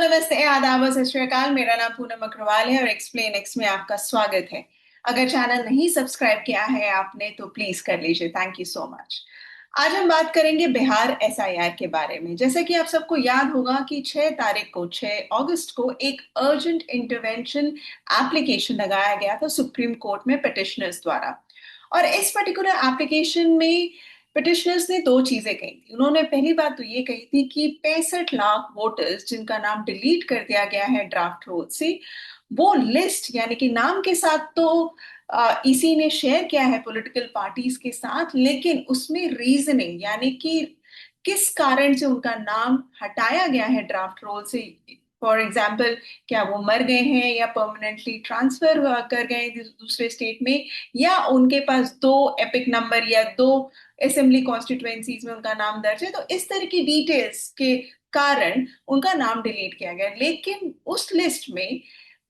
नमस्ते, आदाब और सत श्री अकाल। मेरा नाम पूनम अग्रवाल है और एक्सप्लेन एक्स में आपका स्वागत है। अगर चैनल नहीं सब्सक्राइब किया है आपने तो प्लीज कर लीजिए। Thank you so much. आज हम बात करेंगे बिहार एसआईआर के बारे में। जैसे कि आप सबको याद होगा कि 6 तारीख को 6 अगस्त को एक अर्जेंट इंटरवेंशन एप्लीकेशन लगाया गया था सुप्रीम कोर्ट में पिटिशनर्स द्वारा। और इस पर्टिकुलर एप्लीकेशन में पिटिशनर्स ने दो चीजें कही थी। उन्होंने पहली बात तो ये कही थी कि 65 लाख वोटर्स जिनका नाम डिलीट कर दिया गया है ड्राफ्ट रोल से, वो लिस्ट यानी कि नाम के साथ तो इसी ने शेयर किया है पॉलिटिकल पार्टीज के साथ, लेकिन उसमें रीजनिंग यानी कि किस कारण से उनका नाम हटाया गया है ड्राफ्ट रोल से। फॉर एग्जाम्पल, क्या वो मर गए हैं या परमानेंटली ट्रांसफर कर गए हैं दूसरे स्टेट में, या उनके पास दो एपिक नंबर या दो असेंबली कॉन्स्टिट्युएंसीज में उनका नाम दर्ज है। तो इस तरह की डिटेल्स के कारण उनका नाम डिलीट किया गया। लेकिन उस लिस्ट में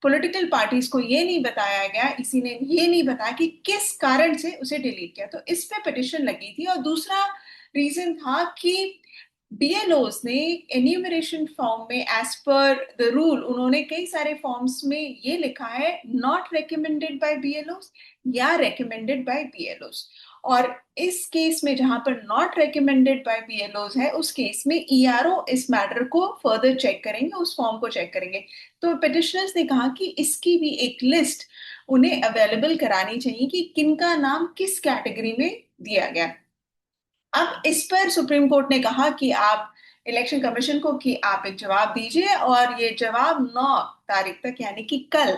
पॉलिटिकल पार्टीज को ये नहीं बताया गया, इसी ने ये नहीं बताया कि किस कारण से उसे डिलीट किया। तो इस पे पिटिशन लगी थी। और दूसरा रीजन था कि बीएलओस ने एन्यूमरेशन फॉर्म में एज पर द रूल उन्होंने कई सारे फॉर्म्स में ये लिखा है नॉट रेकमेंडेड बाय बीएलओस या रेकमेंडेड बाय बीएलओस। और इस केस में जहां पर नॉट रेकमेंडेड बाय बीएलओस है, उस केस में ईआरओ इस मैटर को फर्दर चेक करेंगे, उस फॉर्म को चेक करेंगे। तो पिटिशनर्स ने कहा कि इसकी भी एक लिस्ट उन्हें अवेलेबल करानी चाहिए कि किनका नाम किस कैटेगरी में दिया गया। अब इस पर सुप्रीम कोर्ट ने कहा कि आप इलेक्शन कमीशन को कि आप एक जवाब दीजिए, और ये जवाब 9 तारीख तक यानी कि कल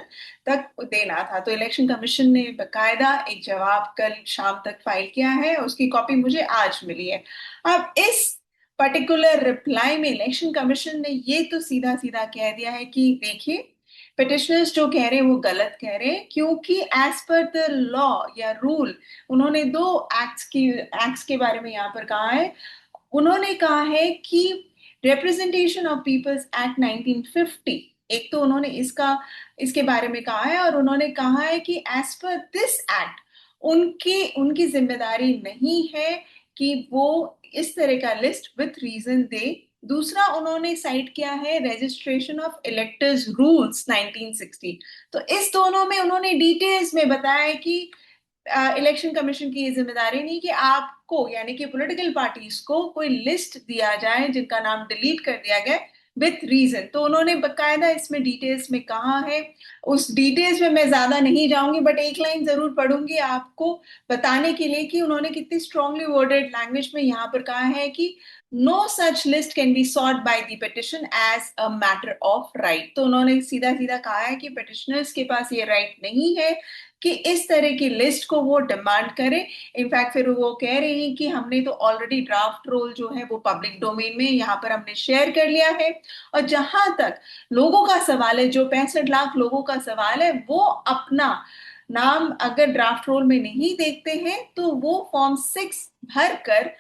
तक देना था। तो इलेक्शन कमीशन ने बकायदा एक जवाब कल शाम तक फाइल किया है, उसकी कॉपी मुझे आज मिली है। अब इस पर्टिकुलर रिप्लाई में इलेक्शन कमीशन ने ये तो सीधा सीधा कह दिया है कि देखिए, पिटिशनर्स जो कह रहे हैं वो गलत कह रहे हैं, क्योंकि एज पर द लॉ या रूल उन्होंने दो एक्ट्स के बारे में यहाँ पर कहा है। उन्होंने कहा है कि रिप्रेजेंटेशन ऑफ पीपल्स एक्ट 1950, एक तो उन्होंने इसके बारे में कहा है, और उन्होंने कहा है कि एज पर दिस एक्ट उनकी उनकी जिम्मेदारी नहीं है कि वो इस तरह का लिस्ट विथ रीजन दे। दूसरा उन्होंने साइट किया है रजिस्ट्रेशन ऑफ इलेक्टर्स रूल्स 1960। तो इस दोनों में उन्होंने डिटेल्स में बताया है कि इलेक्शन कमीशन की ये जिम्मेदारी नहीं कि आपको यानी कि पॉलिटिकल पार्टीज को कोई लिस्ट दिया जाए जिनका नाम डिलीट कर दिया गया विथ रीजन। तो उन्होंने बकायदा इसमें डिटेल्स में कहा है। उस डिटेल्स में मैं ज्यादा नहीं जाऊंगी, बट एक लाइन जरूर पढ़ूंगी आपको बताने के लिए कि उन्होंने कितनी स्ट्रांगली वर्डेड लैंग्वेज में यहाँ पर कहा है कि no such list can be sought by the petition as a matter of right. तो उन्होंने सीधा सीधा कहा है कि पिटिशनर्स के पास ये राइट नहीं है कि इस तरह की लिस्ट को वो डिमांड करें। इनफैक्ट फिर वो कह रहे हैं कि हमने तो ऑलरेडी ड्राफ्ट रोल जो है वो पब्लिक डोमेन में यहाँ पर हमने शेयर कर लिया है। और जहां तक लोगों का सवाल है, जो 65 लाख लोगों का सवाल है, वो अपना नाम अगर ड्राफ्ट रोल में नहीं देखते हैं तो वो फॉर्म 6 भर कर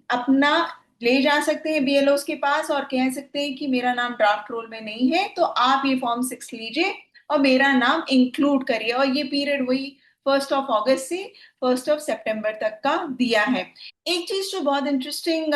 अपना ले जा सकते हैं बीएलओ के पास और कह सकते हैं कि मेरा नाम ड्राफ्ट रोल में नहीं है, तो आप ये फॉर्म 6 लीजिए और मेरा नाम इंक्लूड करिए। और ये पीरियड वही 1 अगस्त से 1 सितंबर तक का दिया है। एक चीज जो बहुत इंटरेस्टिंग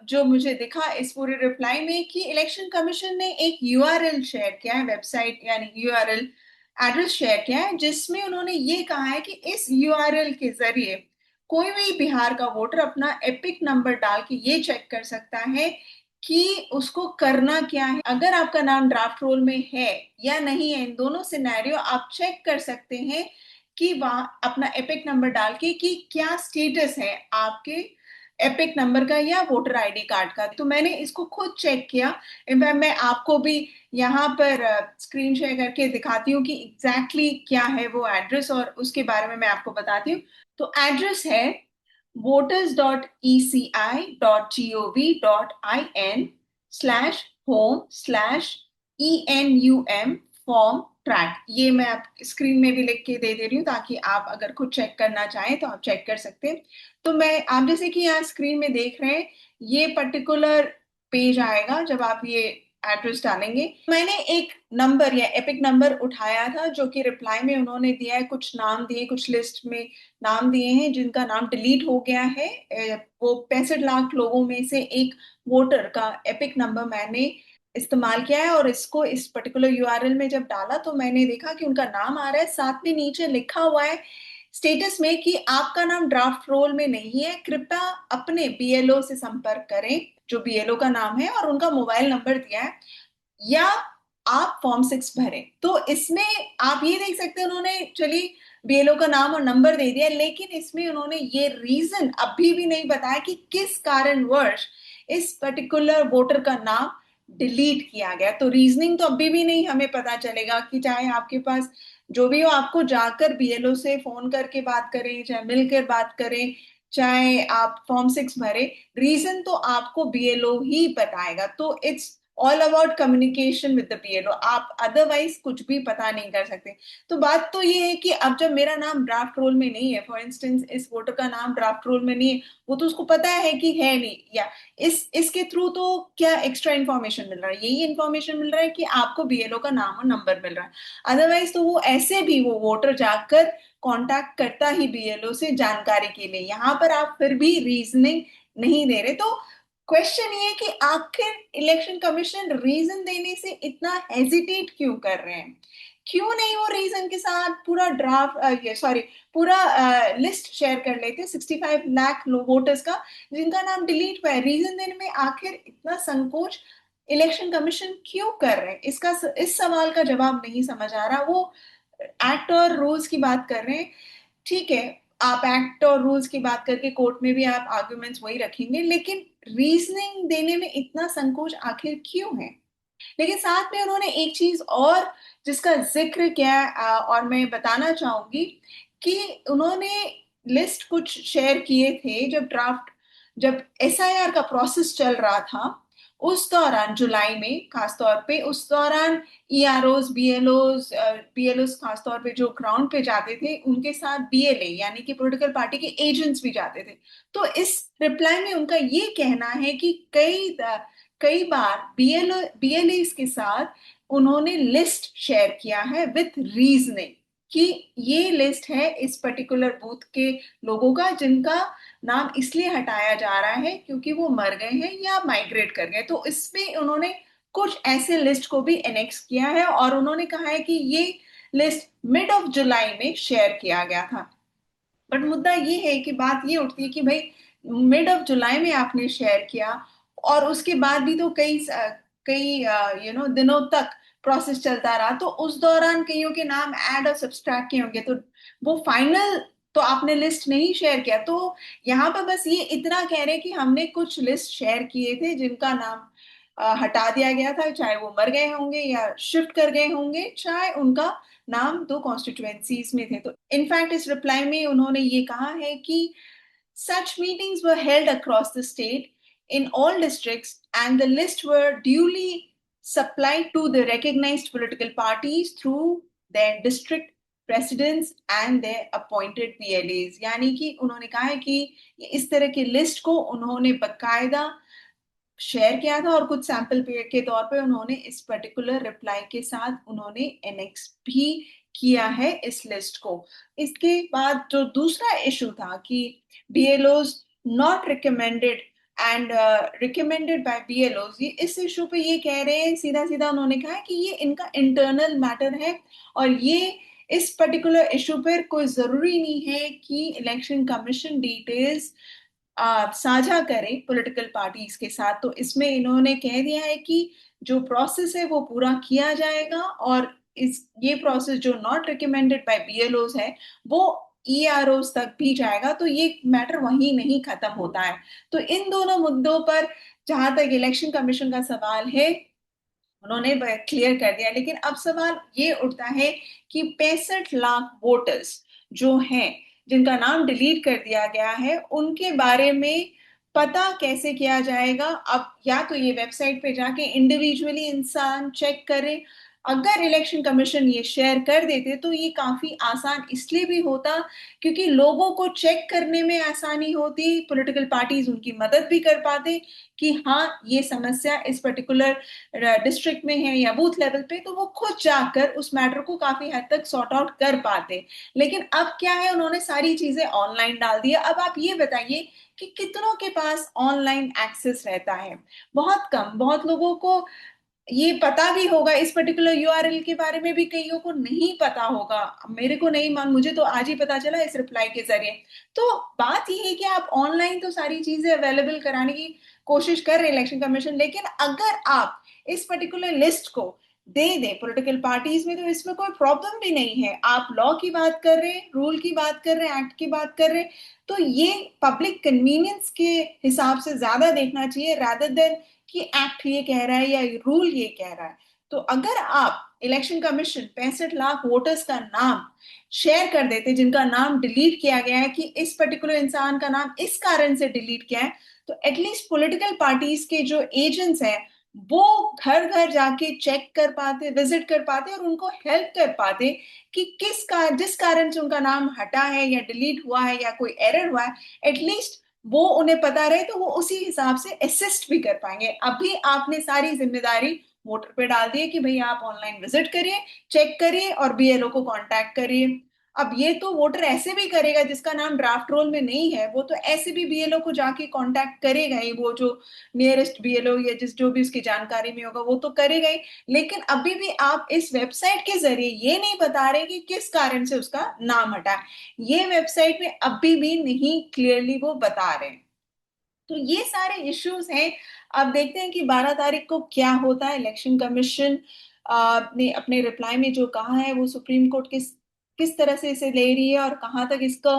जो मुझे दिखा इस पूरे रिप्लाई में कि इलेक्शन कमीशन ने एक यूआरएल शेयर किया है, वेबसाइट यानी यूआरएल एड्रेस शेयर किया है, जिसमें उन्होंने ये कहा है कि इस यूआरएल के जरिए कोई भी बिहार का वोटर अपना एपिक नंबर डाल के ये चेक कर सकता है कि उसको करना क्या है। अगर आपका नाम ड्राफ्ट रोल में है या नहीं है, इन दोनों सिनेरियो आप चेक कर सकते हैं कि वहां अपना एपिक नंबर डाल के कि क्या स्टेटस है आपके एपिक नंबर का या वोटर आईडी कार्ड का। तो मैंने इसको खुद चेक किया। इनफैक्ट मैं आपको भी यहाँ पर स्क्रीन शेयर करके दिखाती हूँ कि एग्जैक्टली क्या है वो एड्रेस, और उसके बारे में मैं आपको बताती हूँ। तो एड्रेस है voters.eci.in/home/enum फॉर्म ट्रैक। ये मैं आप स्क्रीन में भी लिख के दे रही हूँ ताकि आप अगर खुद चेक करना चाहें तो आप चेक कर सकते हैं। तो मैं आप जैसे कि यहाँ स्क्रीन में देख रहे हैं, ये पर्टिकुलर पेज आएगा जब आप ये एड्रेस डालेंगे। मैंने एक नंबर या एपिक नंबर उठाया था जो कि रिप्लाई में उन्होंने दिया है, कुछ नाम दिए, कुछ लिस्ट में नाम दिए हैं जिनका नाम डिलीट हो गया है। वो 65 लाख लोगों में से एक वोटर का एपिक नंबर मैंने इस्तेमाल किया है, और इसको इस पर्टिकुलर यूआरएल में जब डाला तो मैंने देखा कि उनका नाम आ रहा है, साथ में नीचे लिखा हुआ है स्टेटस में कि आपका नाम ड्राफ्ट रोल में नहीं है, कृपया अपने बीएलओ से संपर्क करें, जो बीएलओ का नाम है, और उनका मोबाइल नंबर दिया है, या आप फॉर्म 6 भरें। तो इसमें आप ये देख सकते हैं, उन्होंने चलिए बीएलओ का नाम और नंबर दे दिया, लेकिन इसमें उन्होंने ये रीजन अभी भी नहीं बताया कि किस कारणवश इस पर्टिकुलर वोटर का नाम डिलीट किया गया। तो रीजनिंग तो अभी भी नहीं हमें पता चलेगा, कि चाहे आपके पास जो भी हो, आपको जाकर बीएलओ से फोन करके बात करें, चाहे मिलकर बात करें, चाहे आप फॉर्म 6 भरे, रीजन तो आपको बीएलओ ही बताएगा। तो it's all about communication with the BLO, आप अदरवाइज कुछ भी पता नहीं कर सकते। तो बात तो ये है कि अब जब मेरा नाम ड्राफ्ट रोल में नहीं है, फॉर इंस्टेंस इस वोटर का नाम ड्राफ्ट रोल में नहीं है, वो तो उसको पता है कि है नहीं, या इसके थ्रू तो क्या एक्स्ट्रा इन्फॉर्मेशन मिल रहा है, यही इन्फॉर्मेशन मिल रहा है कि आपको बीएलओ का नाम और नंबर मिल रहा है। अदरवाइज तो वो ऐसे भी वो वोटर जाकर कांटेक्ट करता ही बीएलओ से जानकारी के लिए, यहाँ पर आप फिर भी रीजनिंग नहीं दे रहे। तो क्वेश्चन ये है कि आखिर इलेक्शन कमीशन रीजन देने से इतना हेजिटेट क्यों कर रहे हैं? क्यों नहीं वो रीजन के साथ पूरा ड्राफ्ट, सॉरी, पूरा लिस्ट शेयर कर लेते 65 लाख वोटर्स का, जिनका नाम डिलीट हुआ है? रीजन देने में आखिर इतना संकोच इलेक्शन कमीशन क्यों कर रहे हैं? इस सवाल का जवाब नहीं समझ आ रहा। वो एक्ट और रूल्स की बात कर रहे हैं, ठीक है, आप एक्ट और रूल्स की बात करके कोर्ट में भी आप आर्गुमेंट्स वही रखेंगे, लेकिन रीजनिंग देने में इतना संकोच आखिर क्यों है? लेकिन साथ में उन्होंने एक चीज और जिसका जिक्र किया, और मैं बताना चाहूंगी कि उन्होंने लिस्ट कुछ शेयर किए थे जब एसआईआर का प्रोसेस चल रहा था, उस दौरान जुलाई में खासतौर पे, उस दौरान ईआरओज बीएलओज खासतौर पे जो ग्राउंड पे जाते थे, उनके साथ बीएलए यानी कि पॉलिटिकल पार्टी के एजेंट्स भी जाते थे। तो इस रिप्लाई में उनका ये कहना है कि कई बार बीएलए के साथ उन्होंने लिस्ट शेयर किया है विथ रीजनिंग, कि ये लिस्ट है इस पर्टिकुलर बूथ के लोगों का, जिनका नाम इसलिए हटाया जा रहा है क्योंकि वो मर गए हैं या माइग्रेट कर गए। तो इसमें उन्होंने कुछ ऐसे लिस्ट को भी एनेक्स किया है, और उन्होंने कहा है कि ये लिस्ट मिड ऑफ जुलाई में शेयर किया गया था। बट मुद्दा ये है कि बात ये उठती है कि भाई मिड ऑफ जुलाई में आपने शेयर किया, और उसके बाद भी तो कई दिनों तक प्रोसेस चलता रहा, तो उस दौरान कईयों के नाम ऐड और सब्सट्रैक्ट किए होंगे, तो वो फाइनल तो आपने लिस्ट नहीं शेयर किया। तो यहाँ पे बस ये इतना कह रहे हैं कि हमने कुछ लिस्ट शेयर किए थे जिनका नाम हटा दिया गया था, चाहे वो मर गए होंगे या शिफ्ट कर गए होंगे, चाहे उनका नाम दो कॉन्स्टिट्यूएंसीज में थे। तो इनफैक्ट इस रिप्लाई में उन्होंने ये कहा है कि such meetings were held across the state in all districts, and the lists were duly supplied to the recognized political parties through their district presidents and their appointed PLAs। यानी कि उन्होंने कहा है कि इस तरह की लिस्ट को उन्होंने बकायदा शेयर किया था, और कुछ सैंपल के तौर पे उन्होंने इस पर्टिकुलर रिप्लाई के साथ उन्होंने एनेक्स भी किया है इस लिस्ट को। इसके बाद जो दूसरा इशू था कि BLOs not recommended and recommended by BLOs, ये इस इशू पे ये कह रहे हैं, सीधा सीधा उन्होंने कहा है कि ये इनका इंटरनल मैटर है, और ये इस पर्टिकुलर इशू पर कोई जरूरी नहीं है कि इलेक्शन कमीशन डिटेल्स साझा करें पॉलिटिकल पार्टीज के साथ। तो इसमें इन्होंने कह दिया है कि जो प्रोसेस है वो पूरा किया जाएगा, और इस ये प्रोसेस जो नॉट रिकमेंडेड बाय बीएलओज है वो ईआरओज तक भी जाएगा। तो ये मैटर वहीं नहीं खत्म होता है। तो इन दोनों मुद्दों पर जहां तक इलेक्शन कमीशन का सवाल है, उन्होंने क्लियर कर दिया। लेकिन अब सवाल ये उठता है कि 65 लाख वोटर्स जो हैं, जिनका नाम डिलीट कर दिया गया है, उनके बारे में पता कैसे किया जाएगा? अब या तो ये वेबसाइट पे जाके इंडिविजुअली इंसान चेक करे, अगर इलेक्शन कमीशन ये शेयर कर देते तो ये काफी आसान इसलिए भी होता क्योंकि लोगों को चेक करने में आसानी होती, पॉलिटिकल पार्टीज उनकी मदद भी कर पाते कि हाँ ये समस्या इस पर्टिकुलर डिस्ट्रिक्ट में है या बूथ लेवल पे, तो वो खुद जाकर उस मैटर को काफी हद तक सॉर्ट आउट कर पाते। लेकिन अब क्या है, उन्होंने सारी चीजें ऑनलाइन डाल दी है। अब आप ये बताइए कि कितनों के पास ऑनलाइन एक्सेस रहता है? बहुत कम, बहुत लोगों को ये पता भी होगा, इस पर्टिकुलर यूआरएल के बारे में भी कईयों को नहीं पता होगा। मेरे को नहीं मान, मुझे तो आज ही पता चला इस रिप्लाई के जरिए। तो बात ये है कि आप ऑनलाइन तो सारी चीजें अवेलेबल कराने की कोशिश कर रहे हैं इलेक्शन कमीशन, लेकिन अगर आप इस पर्टिकुलर लिस्ट को दे दें पॉलिटिकल पार्टीज में, तो इसमें कोई प्रॉब्लम भी नहीं है। आप लॉ की बात कर रहे हैं, रूल की बात कर रहे हैं, एक्ट की बात कर रहे हैं, तो ये पब्लिक कन्वीनियंस के हिसाब से ज्यादा देखना चाहिए, रादर देन कि एक्ट ये कह रहा है या रूल ये कह रहा है। तो अगर आप इलेक्शन कमीशन 65 लाख वोटर्स का नाम शेयर कर देते जिनका नाम डिलीट किया गया है, कि इस पर्टिकुलर इंसान का नाम इस कारण से डिलीट किया है, तो एटलीस्ट पॉलिटिकल पार्टीज के जो एजेंट्स हैं वो घर घर जाके चेक कर पाते, विजिट कर पाते और उनको हेल्प कर पाते कि जिस कारण से उनका नाम हटा है या डिलीट हुआ है या कोई एरर हुआ है, एटलीस्ट वो उन्हें पता रहे, तो वो उसी हिसाब से असिस्ट भी कर पाएंगे। अभी आपने सारी जिम्मेदारी वोटर पे डाल दी है कि भाई आप ऑनलाइन विजिट करिए, चेक करिए और बीएलओ को कांटेक्ट करिए। अब ये तो वोटर ऐसे भी करेगा जिसका नाम ड्राफ्ट रोल में नहीं है, वो तो ऐसे भी बीएलओ को जाके कांटेक्ट करेगा ही, वो जो नियरेस्ट बीएलओ या जिस जो भी उसकी जानकारी में होगा वो तो करेगा ही। लेकिन अभी भी आप इस वेबसाइट के जरिए ये नहीं बता रहे कि किस कारण से उसका नाम हटा है। ये वेबसाइट में अभी भी नहीं क्लियरली वो बता रहे हैं। तो ये सारे इश्यूज हैं। अब देखते हैं कि 12 तारीख को क्या होता है। इलेक्शन कमीशन ने अपने रिप्लाई में जो कहा है वो सुप्रीम कोर्ट किस किस तरह से इसे ले रही है और कहाँ तक इसको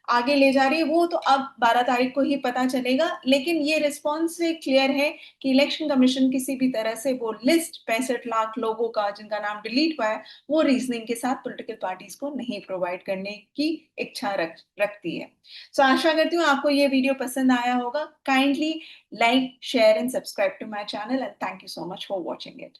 आगे ले जा रही है, वो तो अब 12 तारीख को ही पता चलेगा। लेकिन ये रिस्पॉन्स से क्लियर है कि इलेक्शन कमीशन किसी भी तरह से वो लिस्ट 65 लाख लोगों का जिनका नाम डिलीट हुआ है, वो रीजनिंग के साथ पॉलिटिकल पार्टीज को नहीं प्रोवाइड करने की इच्छा रखती है। सो आशा करती हूँ आपको ये वीडियो पसंद आया होगा। Kindly like, share and subscribe to my channel and thank you so much for watching it.